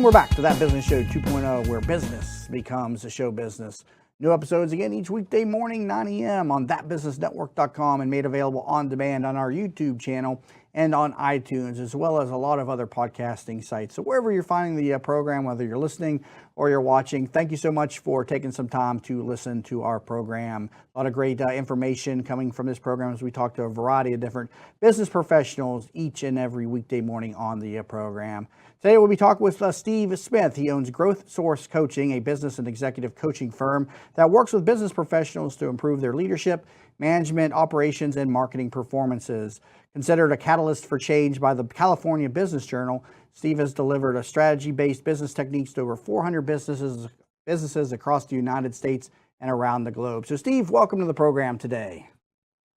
we're back to That Business Show 2.0, where business becomes a show business. New episodes again each weekday morning, 9 a.m. on thatbusinessnetwork.com and made available on demand on our YouTube channel and on iTunes, as well as a lot of other podcasting sites. So wherever you're finding the program, whether you're listening or you're watching, thank you so much for taking some time to listen to our program. A lot of great information coming from this program as we talk to a variety of different business professionals each and every weekday morning on the program. Today we'll be talking with Steve Smith. He owns Growth Source Coaching, a business and executive coaching firm that works with business professionals to improve their leadership, management, operations, and marketing performances. Considered a catalyst for change by the California Business Journal, Steve has delivered a strategy-based business techniques to over 400 businesses across the United States and around the globe. So Steve, welcome to the program today.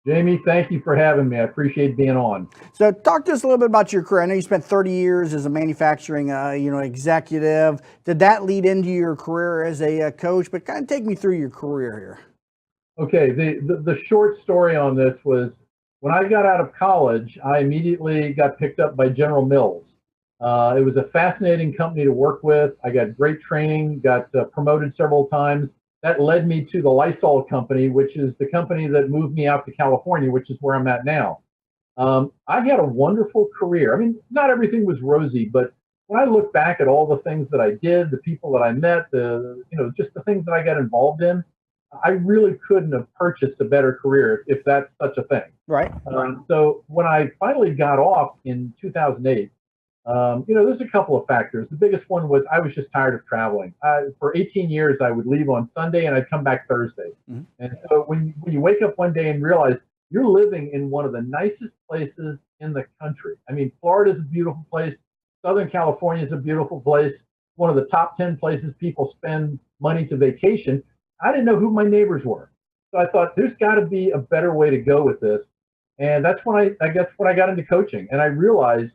Jamie, thank you for having me. I appreciate being on. So talk to us a little bit about your career. I know you spent 30 years as a manufacturing executive. Did that lead into your career as a coach? But kind of take me through your career here. Okay, the short story on this was when I got out of college, I immediately got picked up by General Mills. It was a fascinating company to work with. I got great training, got promoted several times. That led me to the Lysol company, which is the company that moved me out to California, which is where I'm at now. I had a wonderful career. I mean, not everything was rosy, but when I look back at all the things that I did, the people that I met, just the things that I got involved in, I really couldn't have purchased a better career if that's such a thing. Right. So when I finally got off in 2008, there's a couple of factors. The biggest one was I was just tired of traveling. For 18 years, I would leave on Sunday and I'd come back Thursday. Mm-hmm. And so when you wake up one day and realize you're living in one of the nicest places in the country. I mean, Florida is a beautiful place. Southern California is a beautiful place. One of the top 10 places people spend money to vacation. I didn't know who my neighbors were. So I thought there's got to be a better way to go with this. And that's when I got into coaching. And I realized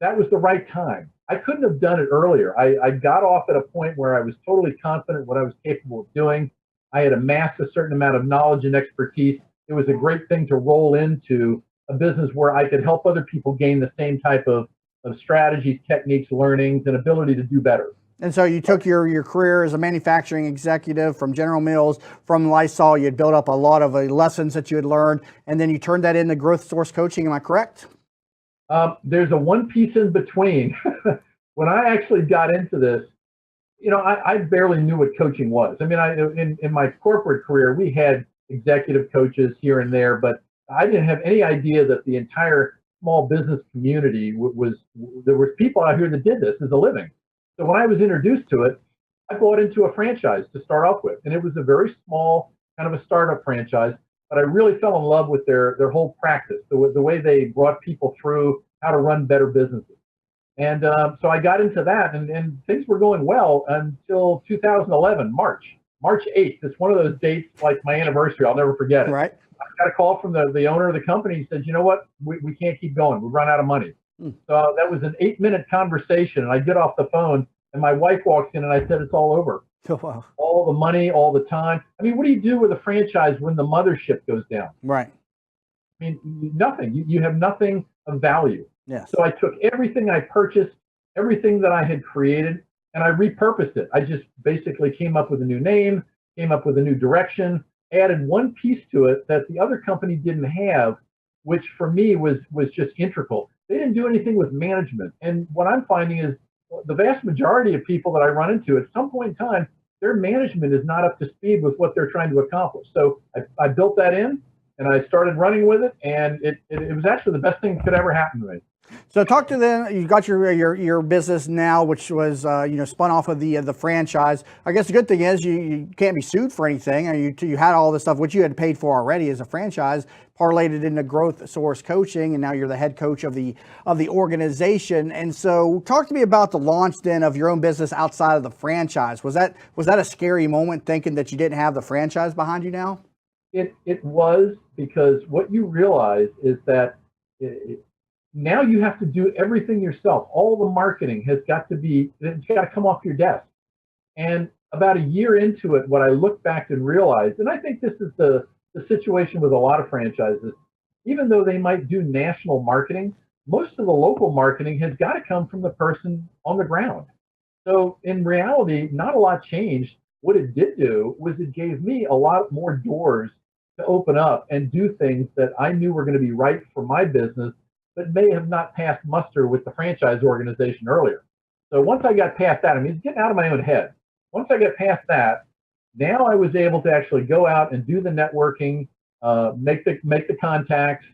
that was the right time. I couldn't have done it earlier. I got off at a point where I was totally confident what I was capable of doing. I had amassed a certain amount of knowledge and expertise. It was a great thing to roll into a business where I could help other people gain the same type of strategies, techniques, learnings, and ability to do better. And so you took your career as a manufacturing executive from General Mills, from Lysol. You had built up a lot of lessons that you had learned, and then you turned that into Growth Source Coaching. Am I correct? There's a one piece in between. When I actually got into this, I barely knew what coaching was. I mean, in my corporate career, we had executive coaches here and there, but I didn't have any idea that the entire small business community there was people out here that did this as a living. So when I was introduced to it, I bought into a franchise to start off with, and it was a very small kind of a startup franchise. But I really fell in love with their whole practice, the way they brought people through how to run better businesses. And so I got into that, and things were going well until 2011, March 8th. It's one of those dates like my anniversary. I'll never forget it. Right. I got a call from the owner of the company. He said, you know what, we can't keep going. We've run out of money. So that was an 8-minute conversation, and I get off the phone, and my wife walks in, and I said, it's all over. Oh, wow. All the money, all the time. I mean, what do you do with a franchise when the mothership goes down? Right. I mean, nothing. You have nothing of value. Yes. So I took everything I purchased, everything that I had created, and I repurposed it. I just basically came up with a new name, came up with a new direction, added one piece to it that the other company didn't have, which for me was just integral. They didn't do anything with management. And what I'm finding is the vast majority of people that I run into at some point in time, their management is not up to speed with what they're trying to accomplish. So I built that in, and I started running with it, and it was actually the best thing that could ever happen to me. So talk to them. You got your business now, which was spun off of the franchise. I guess the good thing is you can't be sued for anything. You had all this stuff which you had paid for already as a franchise, parlayed it into Growth Source Coaching, and now you're the head coach of the organization. And so talk to me about the launch then of your own business outside of the franchise. Was that a scary moment thinking that you didn't have the franchise behind you now? It was, because what you realize is that now you have to do everything yourself. All the marketing it's got to come off your desk. And about a year into it, what I look back and realized, and I think this is the situation with a lot of franchises, even though they might do national marketing, most of the local marketing has got to come from the person on the ground. So in reality, not a lot changed. What it did do was it gave me a lot more doors to open up and do things that I knew were going to be right for my business, but may have not passed muster with the franchise organization earlier. So once I got past that, I mean, it's getting out of my own head. Once I got past that, now I was able to actually go out and do the networking, make the contacts,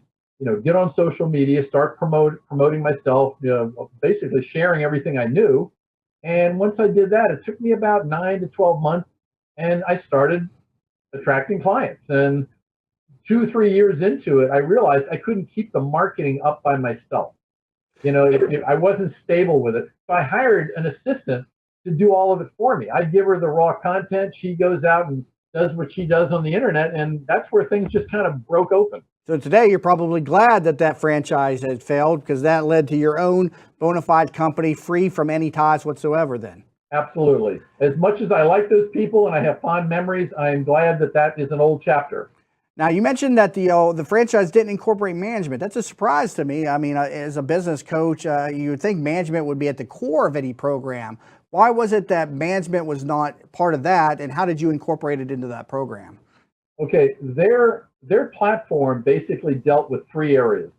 get on social media, start promoting myself, basically sharing everything I knew. And once I did that, it took me about 9 to 12 months, and I started attracting clients. And 2, 3 years into it, I realized I couldn't keep the marketing up by myself. I wasn't stable with it. So I hired an assistant to do all of it for me. I give her the raw content. She goes out and does what she does on the internet. And that's where things just kind of broke open. So today you're probably glad that that franchise had failed, because that led to your own bona fide company free from any ties whatsoever then. Absolutely. As much as I like those people and I have fond memories, I'm glad that that is an old chapter. Now, you mentioned that the franchise didn't incorporate management. That's a surprise to me. I mean, as a business coach, you would think management would be at the core of any program. Why was it that management was not part of that, and how did you incorporate it into that program? Okay, their platform basically dealt with 3 areas: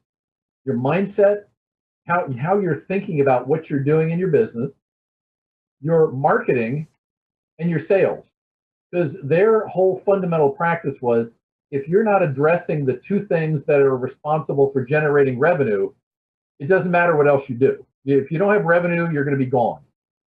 your mindset, how you're thinking about what you're doing in your business, your marketing, and your sales. Because their whole fundamental practice was, if you're not addressing the two things that are responsible for generating revenue, it doesn't matter what else you do. If you don't have revenue, you're going to be gone.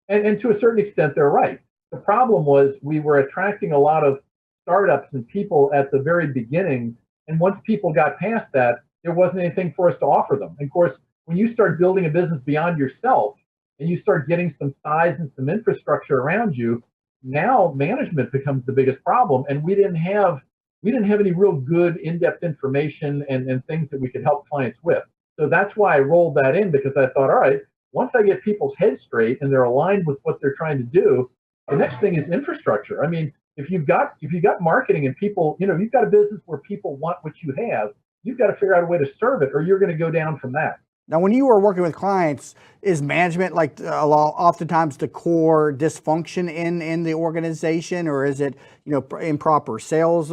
And to a certain extent, they're right. The problem was we were attracting a lot of startups and people at the very beginning. And once people got past that, there wasn't anything for us to offer them. And of course, when you start building a business beyond yourself and you start getting some size and some infrastructure around you, now management becomes the biggest problem. And we didn't have any real good in-depth information and things that we could help clients with. So that's why I rolled that in, because I thought, all right, once I get people's heads straight and they're aligned with what they're trying to do, the next thing is infrastructure. I mean, if you've got marketing and people, you've got a business where people want what you have, you've got to figure out a way to serve it, or you're going to go down from that. Now, when you were working with clients, is management oftentimes the core dysfunction in the organization, or is it improper sales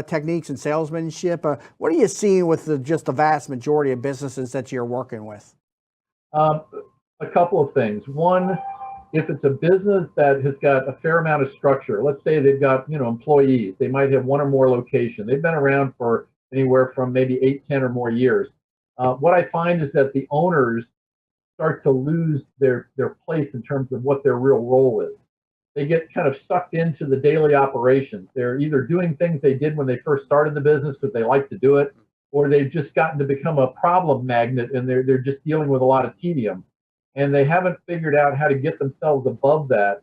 techniques and salesmanship? What are you seeing with just the vast majority of businesses that you're working with? A couple of things. One, if it's a business that has got a fair amount of structure, let's say they've got employees, they might have one or more locations. They've been around for anywhere from maybe 8, 10 or more years. What I find is that the owners start to lose their place in terms of what their real role is. They get kind of sucked into the daily operations. They're either doing things they did when they first started the business because they like to do it, or they've just gotten to become a problem magnet and they're just dealing with a lot of tedium. And they haven't figured out how to get themselves above that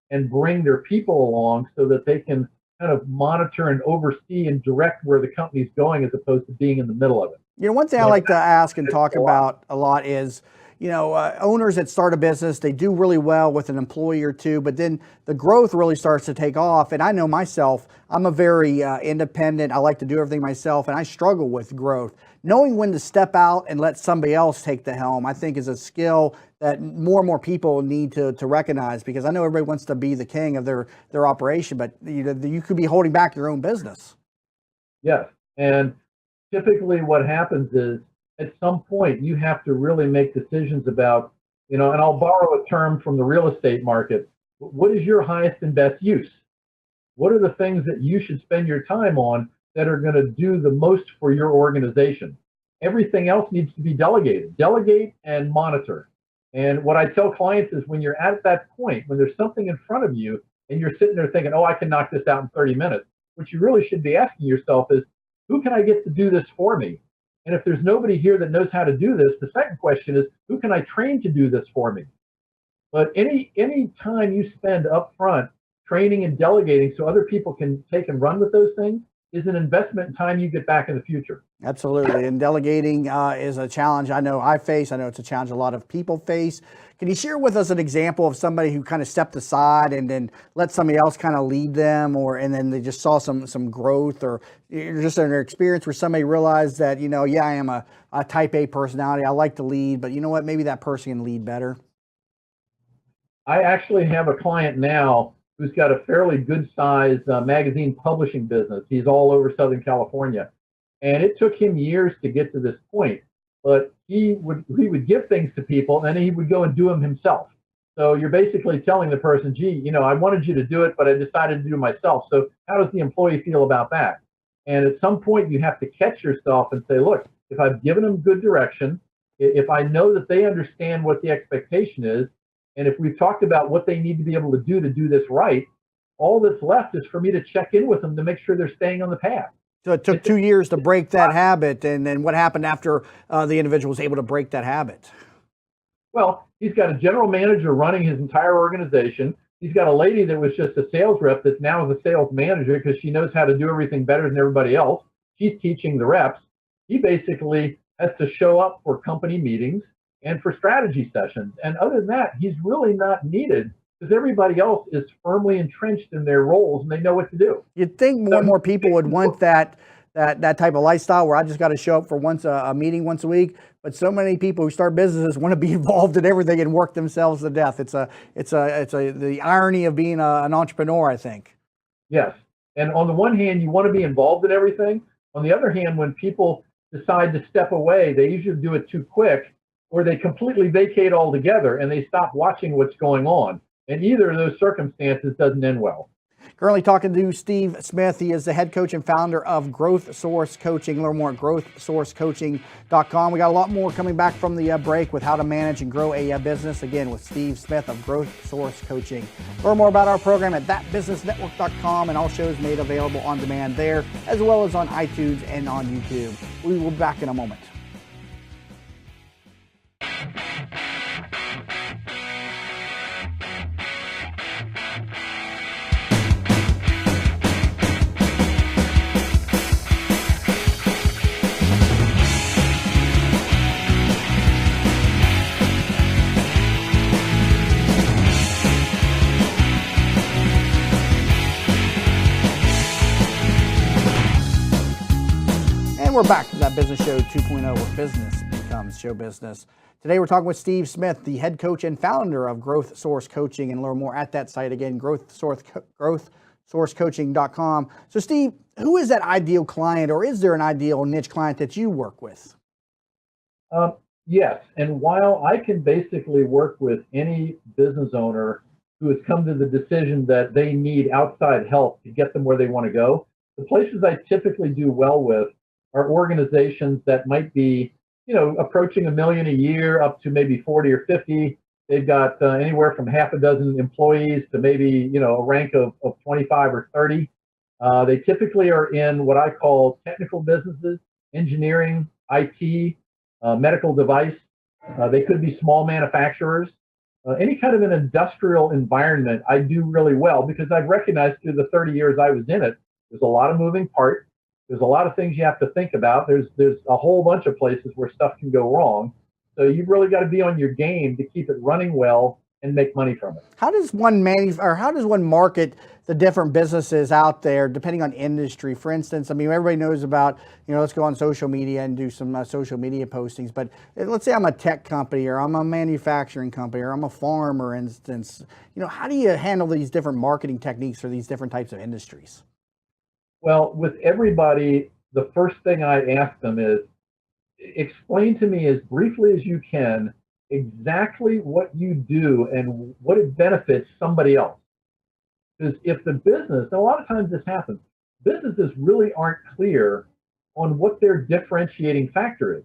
and bring their people along so that they can kind of monitor and oversee and direct where the company's going, as opposed to being in the middle of it. One thing I like to ask and talk about a lot is, owners that start a business, they do really well with an employee or two, but then the growth really starts to take off. And I know myself, I'm a very independent, I like to do everything myself, and I struggle with growth. Knowing when to step out and let somebody else take the helm, I think, is a skill that more and more people need to recognize, because I know everybody wants to be the king of their operation, but you could be holding back your own business. Yes. And typically what happens is, at some point you have to really make decisions about, and I'll borrow a term from the real estate market. What is your highest and best use? What are the things that you should spend your time on that are going to do the most for your organization? Everything else needs to be delegated. Delegate and monitor. And what I tell clients is, when you're at that point, when there's something in front of you and you're sitting there thinking, oh, I can knock this out in 30 minutes, what you really should be asking yourself is, who can I get to do this for me? And if there's nobody here that knows how to do this, the second question is, who can I train to do this for me? But any time you spend up front training and delegating so other people can take and run with those things is an investment in time you get back in the future. Absolutely. And delegating is a challenge I know I face. I know it's a challenge a lot of people face. Can you share with us an example of somebody who kind of stepped aside and then let somebody else kind of lead them, and then they just saw some growth, or just an experience where somebody realized that, I am a type A personality. I like to lead, but you know what? Maybe that person can lead better. I actually have a client now who's got a fairly good sized magazine publishing business. He's all over Southern California. And it took him years to get to this point. But he would give things to people and then he would go and do them himself. So you're basically telling the person, gee, I wanted you to do it, but I decided to do it myself. So how does the employee feel about that? And at some point you have to catch yourself and say, look, if I've given them good direction, if I know that they understand what the expectation is, and if we've talked about what they need to be able to do this right, all that's left is for me to check in with them to make sure they're staying on the path. So it took 2 years to break that habit, and then what happened after the individual was able to break that habit? Well, he's got a general manager running his entire organization. He's got a lady that was just a sales rep that now is a sales manager because she knows how to do everything better than everybody else. She's teaching the reps. He basically has to show up for company meetings and for strategy sessions. And other than that, he's really not needed because everybody else is firmly entrenched in their roles and they know what to do. You'd think more and more people would want that type of lifestyle where I just got to show up for a meeting once a week. But so many people who start businesses want to be involved in everything and work themselves to death. It's the irony of being an entrepreneur, I think. Yes. And on the one hand, you want to be involved in everything. On the other hand, when people decide to step away, they usually do it too quick, or they completely vacate altogether and they stop watching what's going on. And either of those circumstances doesn't end well. Currently talking to Steve Smith. He is the head coach and founder of Growth Source Coaching. Learn more at growthsourcecoaching.com. We got a lot more coming back from the break with how to manage and grow a business. Again, with Steve Smith of Growth Source Coaching. Learn more about our program at thatbusinessnetwork.com, and all shows made available on demand there, as well as on iTunes and on YouTube. We will be back in a moment. We're back to That Business Show 2.0, where business becomes show business. Today we're talking with Steve Smith, the head coach and founder of Growth Source Coaching, and learn more at that site again, growthsourcecoaching.com. So Steve, who is that ideal client, or is there an ideal niche client that you work with? Yes, and while I can basically work with any business owner who has come to the decision that they need outside help to get them where they want to go, the places I typically do well with are organizations that might be, approaching $1 million a year up to maybe 40 or 50. They've got anywhere from half a dozen employees to maybe, a rank of 25 or 30. They typically are in what I call technical businesses, engineering, IT, medical device. They could be small manufacturers. Any kind of an industrial environment I do really well because I've recognized through the 30 years I was in it, there's a lot of moving parts. There's a lot of things you have to think about. There's a whole bunch of places where stuff can go wrong. So you've really got to be on your game to keep it running well and make money from it. How does one market the different businesses out there, depending on industry? For instance, everybody knows about, let's go on social media and do some social media postings. But let's say I'm a tech company, or I'm a manufacturing company, or I'm a farmer, for instance. How do you handle these different marketing techniques for these different types of industries? Well, with everybody, the first thing I ask them is, explain to me as briefly as you can exactly what you do and what it benefits somebody else. Because if the business, and a lot of times this happens, businesses really aren't clear on what their differentiating factor is.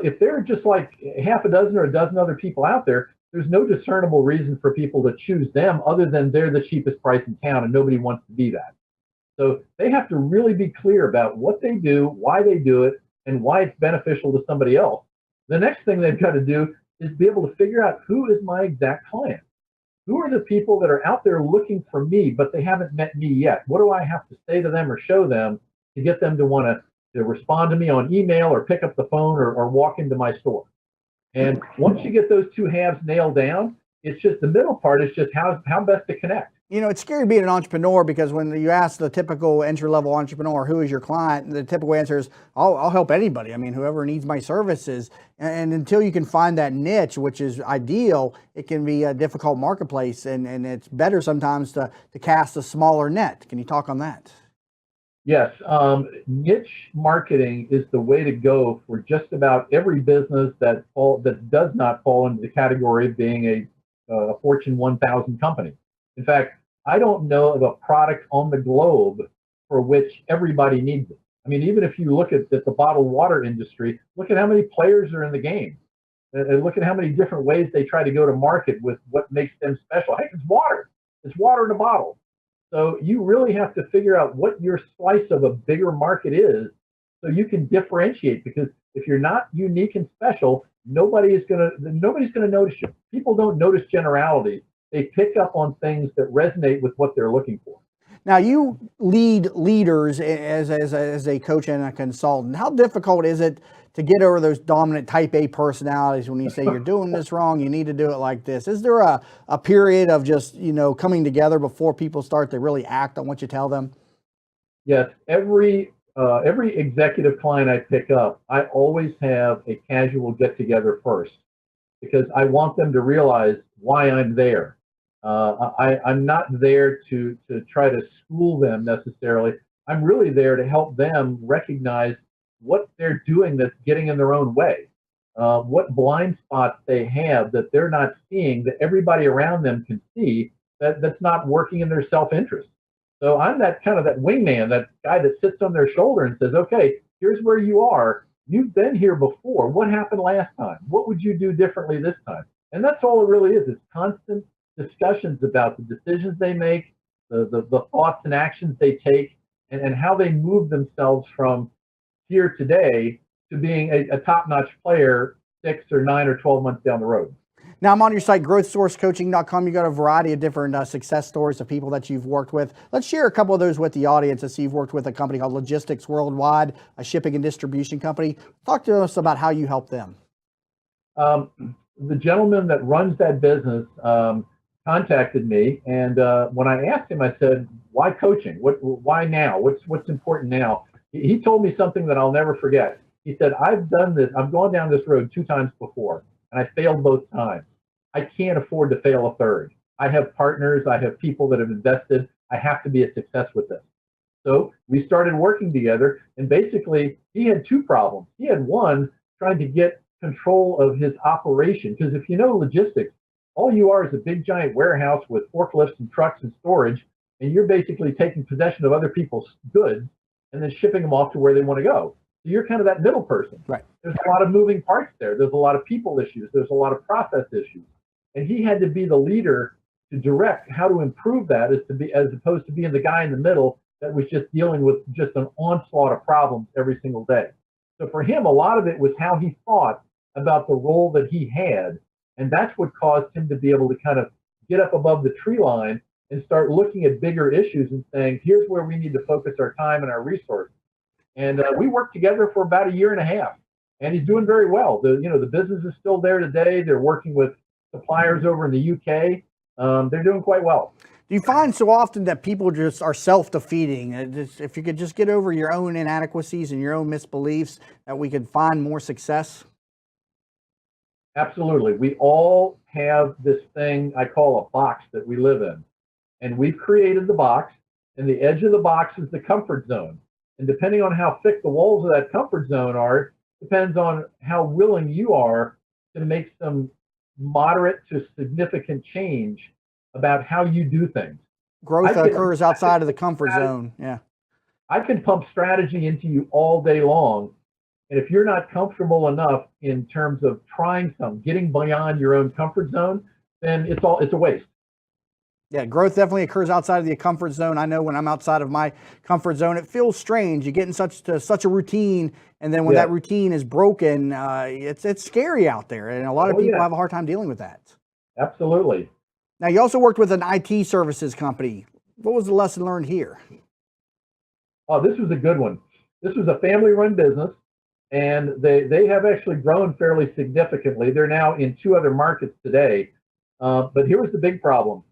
If they're just like half a dozen or a dozen other people out there, there's no discernible reason for people to choose them other than they're the cheapest price in town and nobody wants to be that. So they have to really be clear about what they do, why they do it, and why it's beneficial to somebody else. The next thing they've got to do is be able to figure out who is my exact client. Who are the people that are out there looking for me, but they haven't met me yet? What do I have to say to them or show them to get them to want to respond to me on email or pick up the phone or walk into my store? And once you get those two halves nailed down, it's just the middle part is just how best to connect. You know, it's scary being an entrepreneur because when you ask the typical entry-level entrepreneur, who is your client, the typical answer is, I'll help anybody. I mean, whoever needs my services. And until you can find that niche, which is ideal, it can be a difficult marketplace. And it's better sometimes to cast a smaller net. Can you talk on that? Yes, niche marketing is the way to go for just about every business that does not fall into the category of being a Fortune 1000 company. In fact, I don't know of a product on the globe for which everybody needs it. I mean, even if you look at the bottled water industry, look at how many players are in the game. And look at how many different ways they try to go to market with what makes them special. Heck, it's water. It's water in a bottle. So you really have to figure out what your slice of a bigger market is so you can differentiate, because if you're not unique and special, nobody's gonna notice you. People don't notice generality. They pick up on things that resonate with what they're looking for. Now, you lead leaders as a coach and a consultant. How difficult is it to get over those dominant type A personalities when you say you're doing this wrong, you need to do it like this? Is there a period of just, coming together before people start to really act on what you tell them? Yes, every executive client I pick up, I always have a casual get together first, because I want them to realize why I'm there. I'm not there to try to school them necessarily. I'm really there to help them recognize what they're doing that's getting in their own way, what blind spots they have that they're not seeing, that everybody around them can see, that's not working in their self-interest. So I'm that wingman, that guy that sits on their shoulder and says, okay, here's where you are. You've been here before. What happened last time? What would you do differently this time? And that's all it really is. It's constant discussions about the decisions they make, the thoughts and actions they take, and how they move themselves from here today to being a top-notch player 6 or 9 or 12 months down the road. Now, I'm on your site, growthsourcecoaching.com. You got a variety of different success stories of people that you've worked with. Let's share a couple of those with the audience. I see you've worked with a company called Logistics Worldwide, a shipping and distribution company. Talk to us about how you help them. The gentleman that runs that business contacted me, and when I asked him, I said, "Why coaching? Why now? What's important now?" He told me something that I'll never forget. He said, "I've done this. I've gone down this road 2 times before, and I failed both times. I can't afford to fail a third. I have partners. I have people that have invested. I have to be a success with this." So we started working together, and basically he had 2 problems. He had one, trying to get control of his operation, because if you know logistics, all you are is a big giant warehouse with forklifts and trucks and storage, and you're basically taking possession of other people's goods and then shipping them off to where they want to go. So you're kind of that middle person. Right. There's a lot of moving parts there. There's a lot of people issues. There's a lot of process issues. And he had to be the leader to direct how to improve that, as opposed to being the guy in the middle that was just dealing with just an onslaught of problems every single day. So for him, a lot of it was how he thought about the role that he had. And that's what caused him to be able to kind of get up above the tree line and start looking at bigger issues and saying, here's where we need to focus our time and our resources. And we worked together for about 1.5 years, and he's doing very well. The business is still there today. They're working with suppliers over in the UK. They're doing quite well. Do you find so often that people just are self-defeating? If you could just get over your own inadequacies and your own misbeliefs, that we could find more success? Absolutely. We all have this thing I call a box that we live in. And we've created the box, and the edge of the box is the comfort zone. And depending on how thick the walls of that comfort zone are, depends on how willing you are to make some moderate to significant change about how you do things. Growth occurs outside of the comfort zone. Yeah. I can pump strategy into you all day long. And if you're not comfortable enough in terms of trying getting beyond your own comfort zone, then it's a waste. Yeah, growth definitely occurs outside of the comfort zone. I know when I'm outside of my comfort zone, it feels strange. You get in such a routine, and then when that routine is broken, it's scary out there, and a lot of people have a hard time dealing with that. Absolutely. Now, you also worked with an IT services company. What was the lesson learned here? Oh, this was a good one. This was a family-run business, and they have actually grown fairly significantly. They're now in 2 other markets today. But here was the big problem.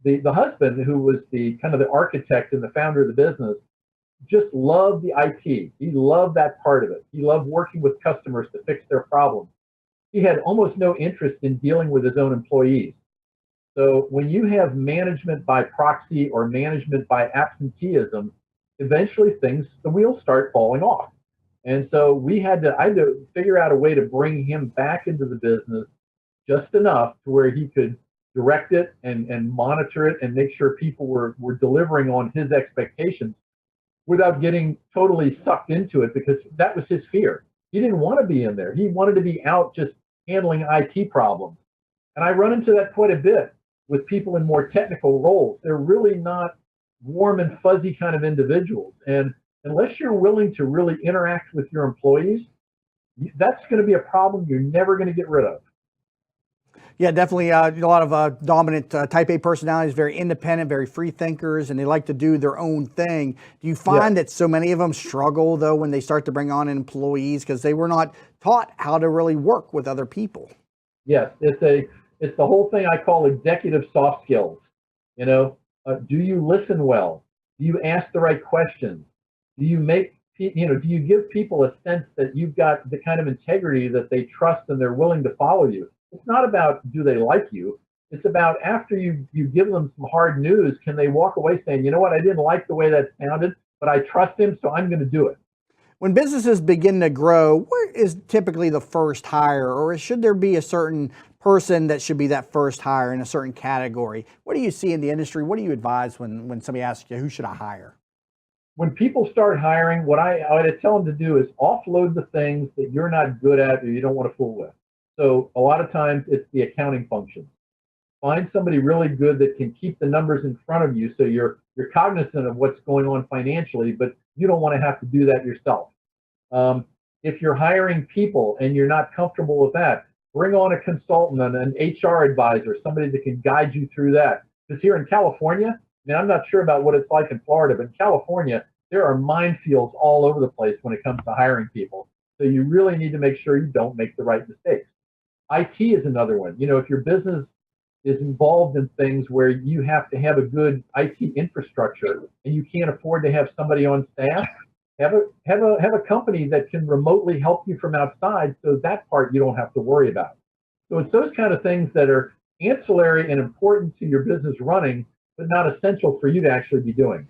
the husband, who was the kind of the architect and the founder of the business, just loved the IT. He loved that part of it. He loved working with customers to fix their problems. He had almost no interest in dealing with his own employees. So when you have management by proxy or management by absenteeism, eventually the wheels start falling off. And so I had to figure out a way to bring him back into the business just enough to where he could direct it and monitor it and make sure people were delivering on his expectations without getting totally sucked into it, because that was his fear. He didn't want to be in there. He wanted to be out just handling IT problems. And I run into that quite a bit with people in more technical roles. They're really not warm and fuzzy kind of individuals. And unless you're willing to really interact with your employees, that's going to be a problem you're never going to get rid of. Yeah, definitely a lot of dominant type A personalities, very independent, very free thinkers, and they like to do their own thing. Do you find that so many of them struggle, though, when they start to bring on employees because they were not taught how to really work with other people? Yes, it's the whole thing I call executive soft skills. Do you listen well? Do you ask the right questions? Do you do you give people a sense that you've got the kind of integrity that they trust and they're willing to follow you? It's not about do they like you. It's about after you give them some hard news, can they walk away saying, you know what, I didn't like the way that sounded, but I trust him, so I'm going to do it. When businesses begin to grow, where is typically the first hire, or should there be a certain person that should be that first hire in a certain category? What do you see in the industry? What do you advise when somebody asks you, who should I hire? When people start hiring, what I tell them to do is offload the things that you're not good at or you don't want to fool with. So a lot of times it's the accounting function. Find somebody really good that can keep the numbers in front of you so you're cognizant of what's going on financially, but you don't want to have to do that yourself. If you're hiring people and you're not comfortable with that, bring on a consultant, an HR advisor, somebody that can guide you through that. Because here in California, I'm not sure about what it's like in Florida, but in California, there are minefields all over the place when it comes to hiring people. So you really need to make sure you don't make the right mistakes. IT is another one. If your business is involved in things where you have to have a good IT infrastructure and you can't afford to have somebody on staff, have a company that can remotely help you from outside, so that part you don't have to worry about. So it's those kind of things that are ancillary and important to your business running, but not essential for you to actually be doing.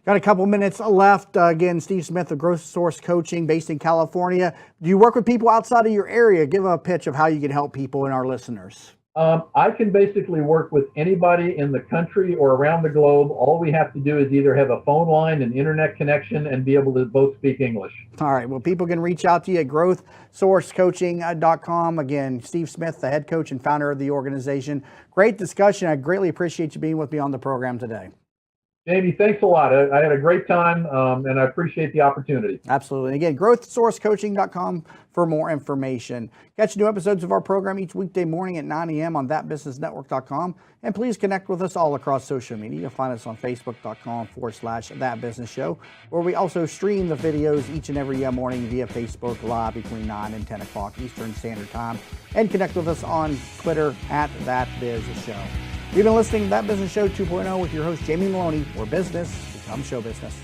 Got a couple minutes left. Again, Steve Smith of Growth Source Coaching based in California. Do you work with people outside of your area? Give a pitch of how you can help people and our listeners. I can basically work with anybody in the country or around the globe. All we have to do is either have a phone line, an internet connection, and be able to both speak English. All right. Well, people can reach out to you at growthsourcecoaching.com. Again, Steve Smith, the head coach and founder of the organization. Great discussion. I greatly appreciate you being with me on the program today. Jamie, thanks a lot. I had a great time, and I appreciate the opportunity. Absolutely. And again, growthsourcecoaching.com for more information. Catch new episodes of our program each weekday morning at 9 a.m. on thatbusinessnetwork.com. And please connect with us all across social media. You'll find us on facebook.com/thatbusinessshow, where we also stream the videos each and every morning via Facebook Live between 9 and 10 o'clock Eastern Standard Time. And connect with us on Twitter at thatbizshow. You've been listening to That Business Show 2.0 with your host, Jamie Maloney, where business becomes show business.